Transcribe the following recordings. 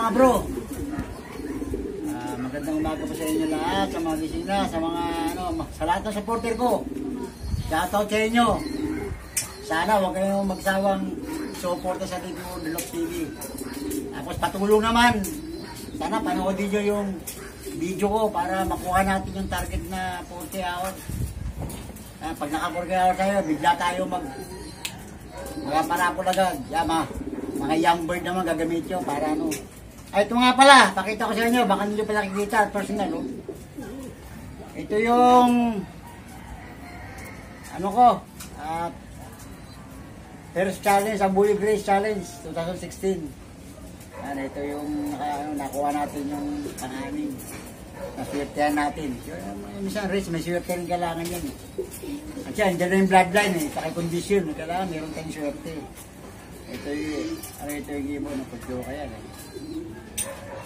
mga bro. Magandang umaga po sa inyo lahat, sa mga bisina, sa mga sa lahat ng supporter ko. Shoutout sa inyo. Sana huwag kayong magsawang suporta sa Develop TV. Tapos patulong naman. Sana panoodin nyo yung video ko para makuha natin yung target na 40 hours. Pag naka 40 hours tayo, bigla tayo magpaparapol agad. Mga young bird naman gagamit nyo para ano. Ay, ito nga pala, pakita ko sa inyo, baka hindi pa nakikita, personal, no? Ito yung, first challenge, ang Bully Grace Challenge, 2016. Yan, ito yung nakuha natin yung pang-anim. Naswertehan natin. Minsan race, may swerte rin kailangan yan. At yan, dyan na yung bloodline, pakikondisyon, kailangan meron tayong swerte. Ito yung ibon, napagyo kaya.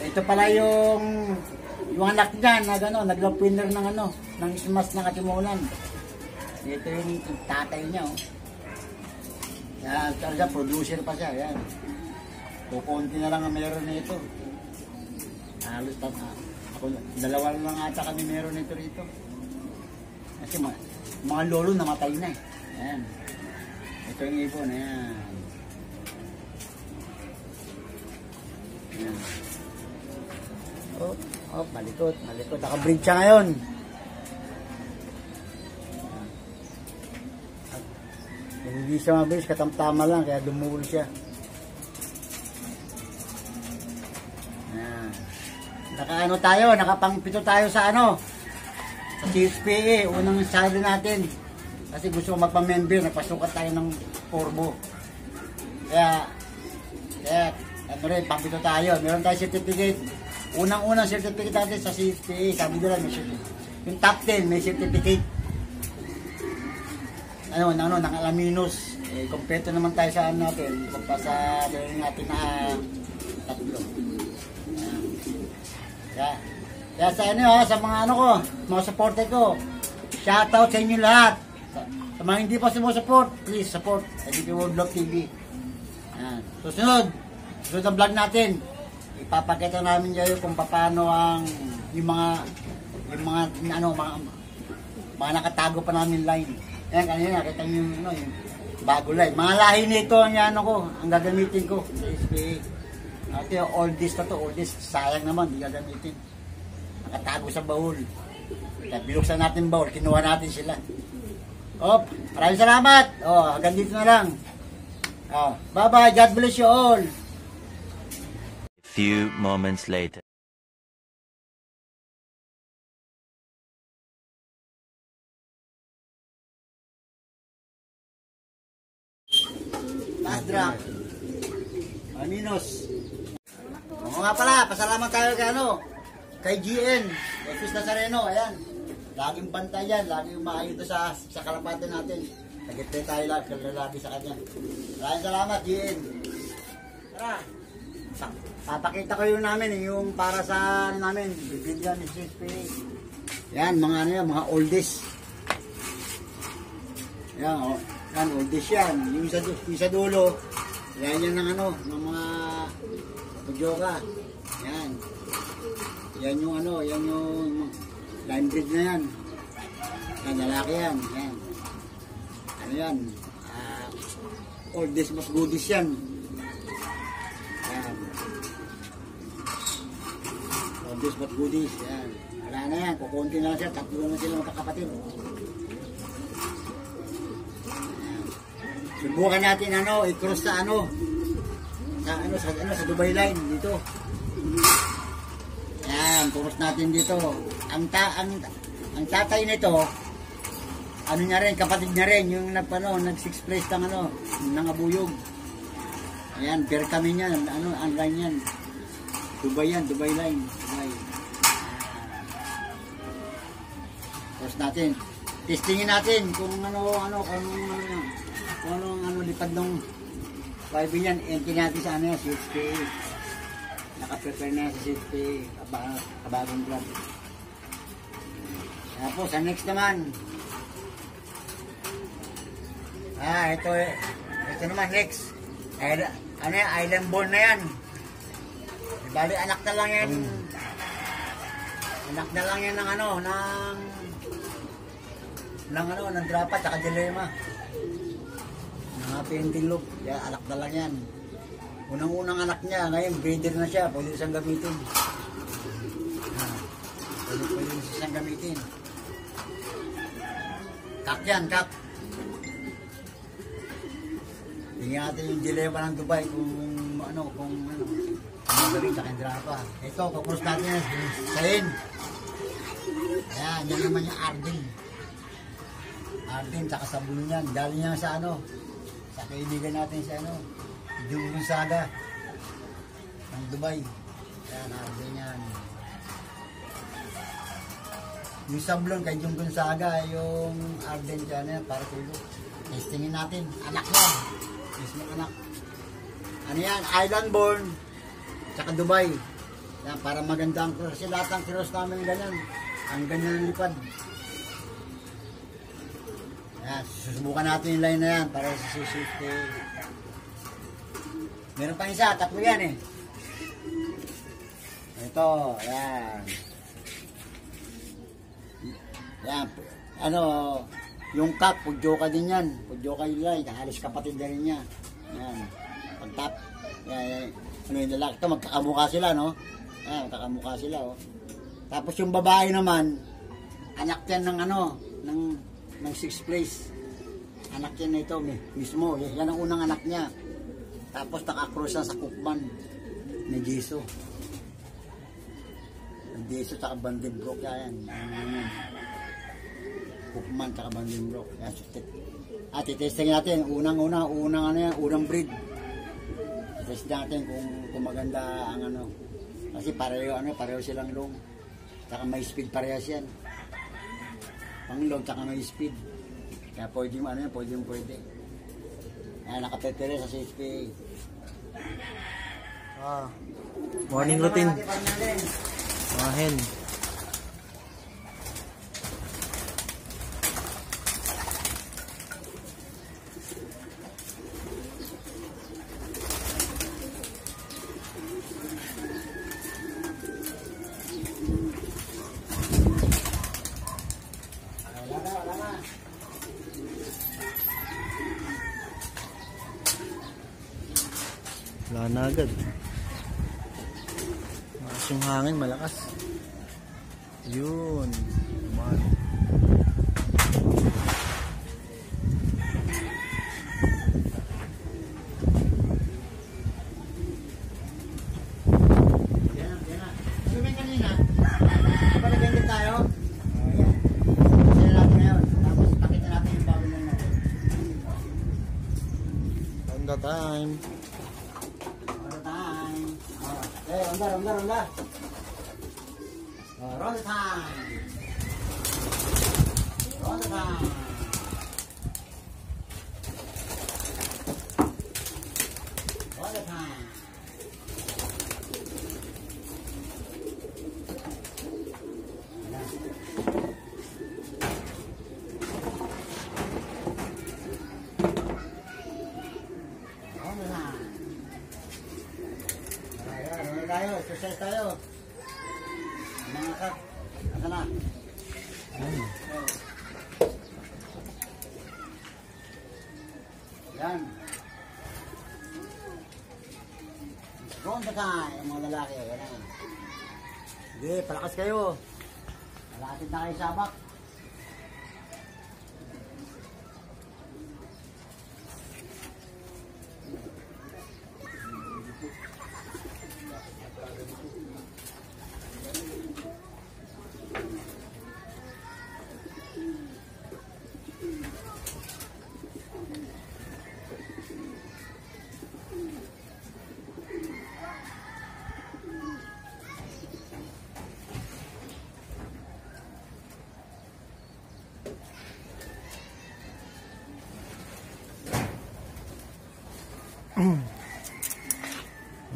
Ito pala yung anak niya na nag-love winner ng smash ng Katimunan. Ito yung tatay niya, oh. Yan, talaga producer pa siya, yan. Kukunti na lang ang meron nito. Halos dalawa lang ata kami meron nito rito. Kasi mga lolo namatay na, eh. Yan. Ito yung ibon, ayan. Yan. Malikot. Naka-breed siya ngayon. Hindi siya mabilis, katamtama lang, kaya dumuhol siya. Nakapangpito tayo sa sa CSPA, unang salary natin. Kasi gusto ko magpa-member, nagpasukat tayo ng Corbo. Kaya, pangpito tayo. Meron tayo certificate. Unang certificate natin sa CSPA, sabi nila may certificate. Yung top 10 may certificate. Ng Alaminos. Kompleto naman tayo sa natin. Pagpasa natin na tatlo. Kaya sa mga mga supporter ko, shoutout sa inyo lahat. Sa mga hindi pa sumusupport, please support Develop TV. Susunod ang vlog natin. Ipapakita namin kayo kung paano yung mga nakatago pa namin line. Ayan, kanina nakita nyo yung bago line. Mga lahi nito ang gagamitin ko sa SPA. Ito yung oldest na to, sayang naman, di gagamitin. Nakatago sa baul. Kaya binuksan natin baul, kinuha natin sila. Maraming salamat. Hanggang dito na lang. Bye-bye, God bless you all. Few moments later. Last drop. Aminos. Nga pala, pasalamat tayo kay GN, Office Nazareno, ayan. Laging bantay yan, laging maayon sa kalapatan natin. Nagitay tayo lagi sa kanya. Maraming salamat, GN. Tara. Papakita ko yung para sa namin, bibigyan ni CSPA. Yan, mga oldest. Yan, oldest yan. Yung sa dulo, yan ng mga pagyoga. Yan. Yan yung line breed na yan. Yan, lalaki yan. Yan. Oldest mas goodies yan. Yan. Oldest but goodies. Yan. Wala na yan. Kukunti na lang siya. Tatlo na sila magkakapatid. Yan. Subukan natin i-cross sa sa Dubai line dito. Yan. Cross natin dito. Ang tatay nito, niya rin, kapatid niya rin, yung nag-6th place ng Abuyog. Ayan, pair kami niyan, ang line yan. Dubai line. Dubai. Tapos natin, testingin natin kung lipad ng 5 yan, entry natin sa CSPA. Naka-prepare na sa CSPA, kabagong club. Tapos, ang next naman, ito naman next. Island born na yan. Bali, anak na lang yan. Anak na lang yan ng ano, ng drapa, tsaka dilema. Ng happy ending loop. Yan, anak na lang yan. Unang-unang anak niya, ngayon breeder na siya, pwede siyang gamitin. Pwede siyang gamitin. Kak yan, kak. Tingnan natin yung dilema ng Dubai kung magaling sa kendrapa. Ito, kukurus natin yan, sayin. Ayan, yan naman yung Arden. Arden, saka sabon yan. Galing yan sa sa kaibigan natin sa Jung Gonzaga ng Dubai. Ayan, Arden yan. Yung sablon kay Jung Gonzaga, yung Arden dyan yan, para tulo. Testingin natin, anak yan. Mismo anak. Ano yan, island born, tsaka Dubai. Yan, para maganda ang cross. Kasi lahat ng cross namin ganyan. Ang ganyan ang lipad. Yan, susubukan natin yung line na yan para sa safety. Meron pa isa, tatlo yan eh. Ito, yan. Yan, yung kak, pudyoka din yan. Pudyoka yung line, halos kapatid na rin niya. Yan, pagtap. Yan, yung lalaki ito, magkakamukha sila, no? Yan, magkakamukha sila, oh. Tapos yung babae naman, anak yan ng ng 6th place. Anak yan na ito, mismo. Yan ang unang anak niya. Tapos nakakross na sa Cookman ni Jiso. Ang Jiso tsaka Vandenbroek yan. Cookman tsaka Vandenbroek. Yan, at itesting natin, unang breed. Itesting natin kung maganda ang Kasi pareho silang long. Tsaka may speed parehas yan. Pang long tsaka may speed. Kaya pwede pwede. Ayan, nakatetele sa CSP. Morning routine. Mga hen. Wala na agad. Malakas yung hangin, malakas. Yun. Man. Swimming kanina. Palagyan din tayo. Ayan. Sila natin ngayon. Tapos pakita natin yung bago nyo. On the time. Ronda. Ronda time. Ronda time. Ronda time. Exercise tayo. Mga kak. Asa na? Yan. Ronda time. Ang mga lalaki. Yan. Sige, palakas kayo. Malapit na kayo sabak.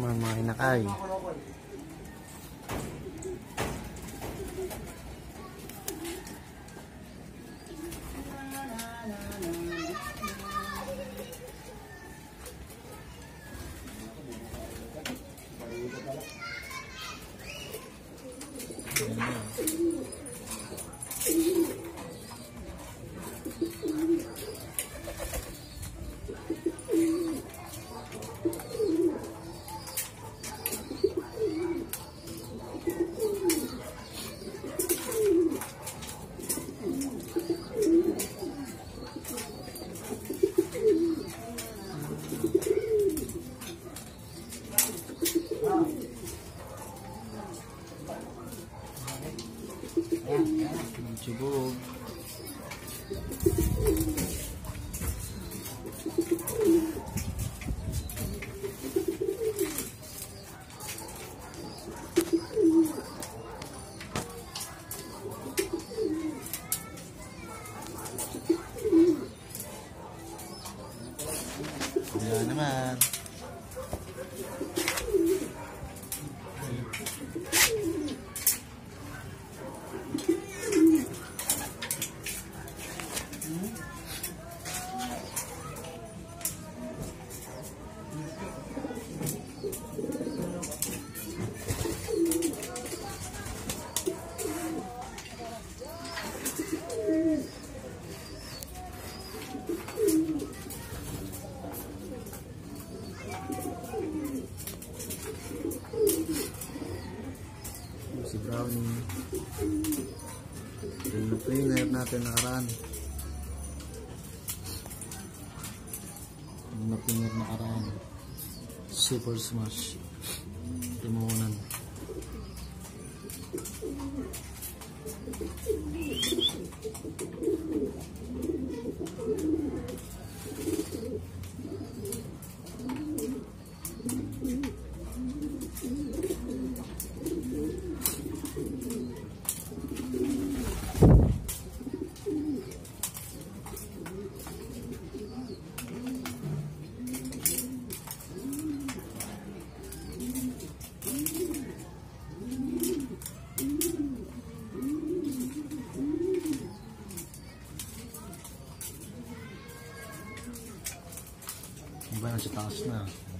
Mga hinakay. Chubog. Wala naman. Si Brownie. Yung cleaner natin nakaraan. Yung cleaner nakaraan. Super smash. Timunan. Iba na sa taas na.